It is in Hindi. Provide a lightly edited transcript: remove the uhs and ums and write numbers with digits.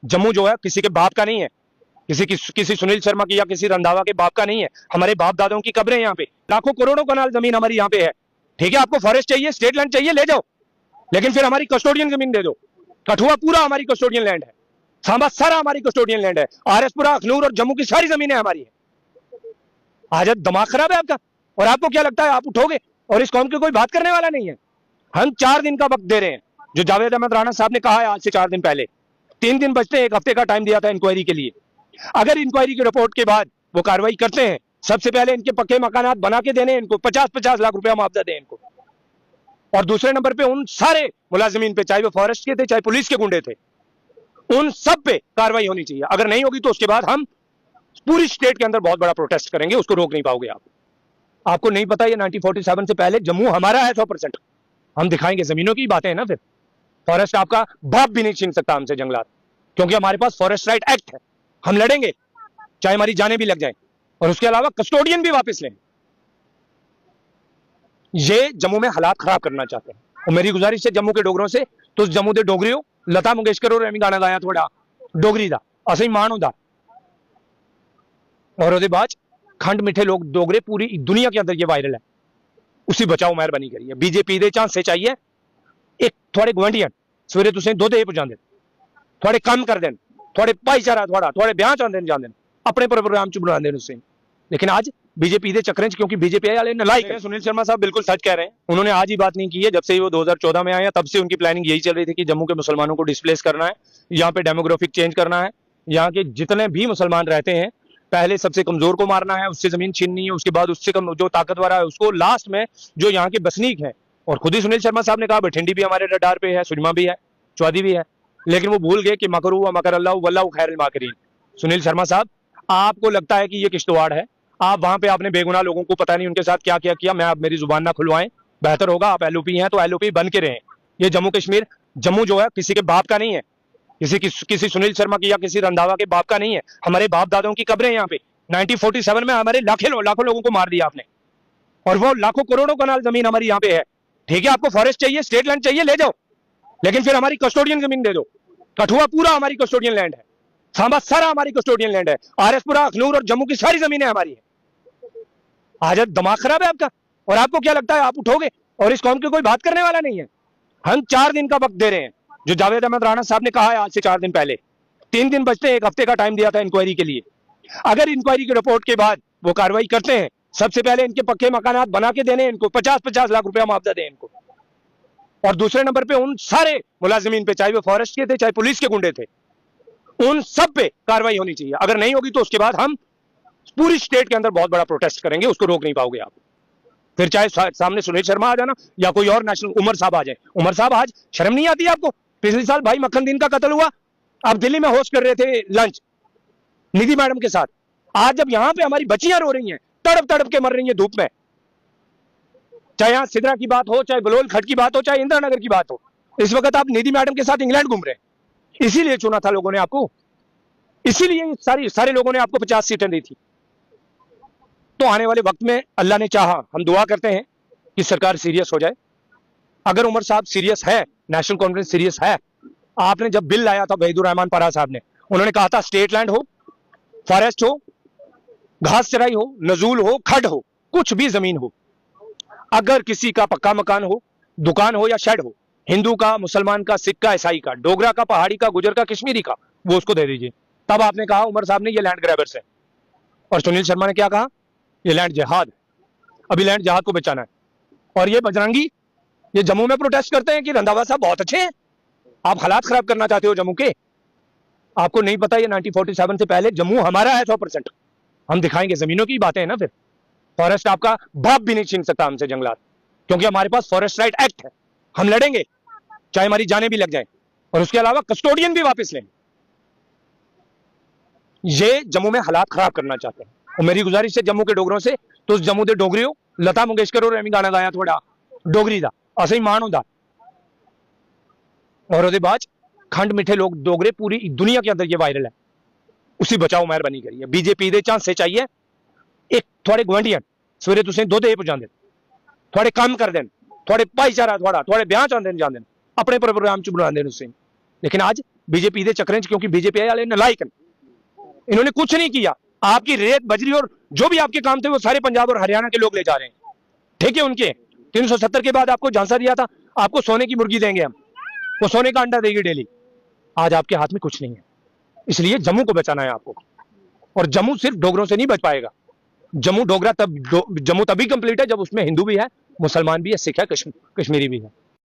जम्मू जो है किसी के बाप का नहीं है, किसी सुनील शर्मा की या किसी रंधावा के बाप का नहीं है। हमारे बाप दादाओं की कब्रें यहाँ पे, लाखों करोड़ों कनाल जमीन हमारी यहाँ पे है। ठीक है, आपको फॉरेस्ट चाहिए, स्टेट लैंड चाहिए, ले जाओ, लेकिन फिर हमारी कस्टोडियन जमीन दे दो। कठुआ पूरा हमारी कस्टोडियन लैंड है, सांबा सारा हमारी कस्टोडियन लैंड है, आरएसपुरा, अखनूर और जम्मू की सारी जमीनें हमारी है। आज दिमाग खराब है आपका, और आपको क्या लगता है आप उठोगे और इस कौम की कोई बात करने वाला नहीं है? हम 4 दिन का वक्त दे रहे हैं, जो जावेद अहमद राणा साहब ने कहा है आज से 4 दिन पहले। 3 दिन बचते हैं, 1 हफ्ते का टाइम दिया था इंक्वायरी के लिए। अगर इंक्वायरी की रिपोर्ट के बाद वो कार्रवाई करते हैं, सबसे पहले इनके पक्के मकानात बना के देने इनको, 50-50 लाख रुपया मुआवजा दें इनको। और दूसरे नंबर पे उन सारे मुलाजिमीन पे, चाहे वो फॉरेस्ट के थे चाहे पुलिस के गुंडे थे, उन सब पे कार्रवाई होनी चाहिए। अगर नहीं होगी तो उसके बाद हम पूरी स्टेट के अंदर बहुत बड़ा प्रोटेस्ट करेंगे, उसको रोक नहीं पाओगे आप। आपको नहीं पता ये 1947 से पहले जम्मू हमारा है 100%। हम दिखाएंगे, जमीनों की बातें है ना, फिर फॉरेस्ट आपका बाप भी नहीं छीन सकता हमसे जंगलात, क्योंकि हमारे पास फॉरेस्ट राइट एक्ट है। हम लड़ेंगे, चाहे हमारी जानें भी लग जाएं, और उसके अलावा कस्टोडियन भी वापस लें। ये जम्मू में हालात खराब करना चाहते हैं, और मेरी गुजारिश है जम्मू के डोगरों से, तुस जम्मू के डोगरी हो, लता मंगेशकर और एमी गाना गाया थोड़ा डोगरी दा, असं मान होता। और ਉਹਦੇ बाद खंड मिठे लोग डोगरे पूरी दुनिया के अंदर ये वायरल है, उसी बचाओ मेहरबानी करिए। बीजेपी दे झांसे चाहिए एक थोड़े गवांढियां सवेरे तुसें दुध दे पहुंचाते, थोड़े काम कर देन, थोड़े भाईचारा थोड़े ब्याह चाहते जाते, अपने प्रोग्राम च बनाते उसे। लेकिन आज बीजेपी के चक्कर, क्योंकि बीजेपी वाले नालायक है। सुनील शर्मा साहब बिल्कुल सच कह रहे हैं, उन्होंने आज ही बात नहीं की है, जब से वो 2014 में आए तब से उनकी प्लानिंग यही चल रही थी कि जम्मू के मुसलमानों को डिस्प्लेस करना है, यहाँ पे डेमोग्राफिक चेंज करना है, यहाँ के जितने भी मुसलमान रहते हैं पहले सबसे कमजोर को मारना है, उससे जमीन छीननी है, उसके बाद उससे कम जो ताकतवर है उसको, लास्ट में जो यहाँ के बसनीक है। और खुद ही सुनील शर्मा साहब ने कहा बठिंडी भी हमारे रडार पे है, सुजमा भी है, चौधरी भी है, लेकिन वो भूल गए कि मकरू व मकर अल्लाह वल्लाहु खैरुल माकिरीन। सुनील शर्मा साहब, आपको लगता है कि ये किश्तवाड़ है, आप वहां पे आपने बेगुनाह लोगों को पता नहीं उनके साथ क्या क्या किया। मैं आप मेरी जुबान ना खुलवाएं, बेहतर होगा आप एलओपी हैं तो एलओपी बन के रहें। ये जम्मू कश्मीर, जम्मू जो है किसी के बाप का नहीं है, किसी सुनील शर्मा की या किसी रंधावा के बाप का नहीं है। हमारे बाप दादाओं की कब्रें यहाँ पे। 1947 में हमारे लाखों लोगों को मार दिया आपने, और वो लाखों करोड़ों कनाल जमीन हमारी यहाँ पे है। ठीक है, आपको फॉरेस्ट चाहिए, स्टेट लैंड चाहिए, ले जाओ, लेकिन फिर हमारी कस्टोडियन जमीन दे दो। कठुआ पूरा हमारी कस्टोडियन लैंड है, सांबा सारा हमारी कस्टोडियन लैंड है, आरएसपुरा, अखनूर और जम्मू की सारी जमीनें हमारी है। आज दिमाग खराब है आपका, और आपको क्या लगता है आप उठोगे और इस कौम की कोई बात करने वाला नहीं है? हम 4 दिन का वक्त दे रहे हैं, जो जावेद अहमद राणा साहब ने कहा है आज से 4 दिन पहले। 3 दिन बचते हैं, 1 हफ्ते का टाइम दिया था इंक्वायरी के लिए। अगर इंक्वायरी की रिपोर्ट के बाद वो कार्रवाई करते हैं, सबसे पहले इनके पक्के मकानात बना के देने इनको, 50-50 लाख रुपया मुआवजा दें इनको। और दूसरे नंबर पे उन सारे मुलाजिमीन पे, चाहे वो फॉरेस्ट के थे चाहे पुलिस के गुंडे थे, उन सब पे कार्रवाई होनी चाहिए। अगर नहीं होगी तो उसके बाद हम पूरी स्टेट के अंदर बहुत बड़ा प्रोटेस्ट करेंगे, उसको रोक नहीं पाओगे आप। फिर चाहे सामने सुनील शर्मा आ जाना या कोई और नेशनल उमर साहब आ जाए। उमर साहब, आज शर्म नहीं आती आपको? पिछले साल भाई मक्खन दीन का कत्ल हुआ, आप दिल्ली में होस्ट कर रहे थे लंच निधि मैडम के साथ। आज जब यहां पे हमारी बच्चियां रो रही हैं, तड़प तड़प के मर रही हैं धूप में, चाहे यहां सिदरा की बात हो, चाहे बलोल खट की बात हो, चाहे इंदिरा नगर की बात हो, इस वक्त आप निधि मैडम के साथ इंग्लैंड घूम रहे हैं। इसीलिए चुना था लोगों ने आपको, इसीलिए सारे लोगों ने आपको 50 सीटें दी थी। तो आने वाले वक्त में अल्लाह ने चाहा, हम दुआ करते हैं कि सरकार सीरियस हो जाए। अगर उमर साहब सीरियस है, नेशनल कॉन्फ्रेंस सीरियस है, आपने जब बिल लाया था वहीदुर रहमान परा साहब ने, उन्होंने कहा था स्टेट लैंड हो, फॉरेस्ट हो, घास चराई हो, नजूल हो, खड हो, कुछ भी जमीन हो, अगर किसी का पक्का मकान हो, दुकान हो या शेड हो, हिंदू का, मुसलमान का, सिख का, ईसाई का, डोगरा का, पहाड़ी का, गुजर का, कश्मीरी का, वो उसको दे दीजिए। तब आपने कहा उमर साहब ने ये लैंड ग्रैबर्स है। और सुनील शर्मा ने क्या कहा? ये लैंड जिहाद है, अभी लैंड जिहाद को बचाना है। और ये बजरंगी ये जम्मू में प्रोटेस्ट करते हैं कि रंधावा साहब बहुत अच्छे हैं, आप हालात खराब करना चाहते हो जम्मू के। आपको नहीं पता ये 1947 से पहले जम्मू हमारा है 100%। हम दिखाएंगे, जमीनों की बातें है ना, फिर फॉरेस्ट आपका बाप भी नहीं छीन सकता हमसे जंगलात, क्योंकि हमारे पास फॉरेस्ट राइट एक्ट है। हम लड़ेंगे, चाहे हमारी जानें भी लग जाएं, और उसके अलावा कस्टोडियन भी वापस लें। ये जम्मू में हालात खराब करना चाहते हैं, और मेरी गुजारिश है जम्मू के डोगरों से, तो जम्मू के डोगरी हो, लता मंगेशकर और एमी गाना गाया थोड़ा डोगरी दा, असं मान होता। और उसके बाद खंड मिठे लोग डोगरे पूरी दुनिया के अंदर ये वायरल है, उसी बचाओ मेहरबानी करिए। बीजेपी दे झांसे चाहिए एक थोड़े गवांढियां सवेरे तुसें दुध दे पहुंचाते, थोड़े काम कर देन, थोड़े भाईचारा थोड़े ब्याह चाहते जाते, अपने प्रोग्राम च बना देन उसे। लेकिन आज बीजेपी दे चक्कर च, क्योंकि बीजेपी वाले नालायक हैं, इन्होंने कुछ नहीं किया। आपकी रेत बजरी और जो भी आपके काम थे वो सारे पंजाब और हरियाणा के लोग ले जा रहे हैं, ठीक है। उनके 370 के बाद आपको झांसा दिया था, आपको सोने की मुर्गी देंगे हम, वो सोने का अंडा देगी डेली। आज आपके हाथ में कुछ नहीं है, इसलिए जम्मू को बचाना है आपको। और जम्मू सिर्फ डोगरों से नहीं बच पाएगा। जम्मू डोगरा जम्मू तभी कंप्लीट है जब उसमें हिंदू भी है, मुसलमान भी है, सिख है, कश्मीरी भी है।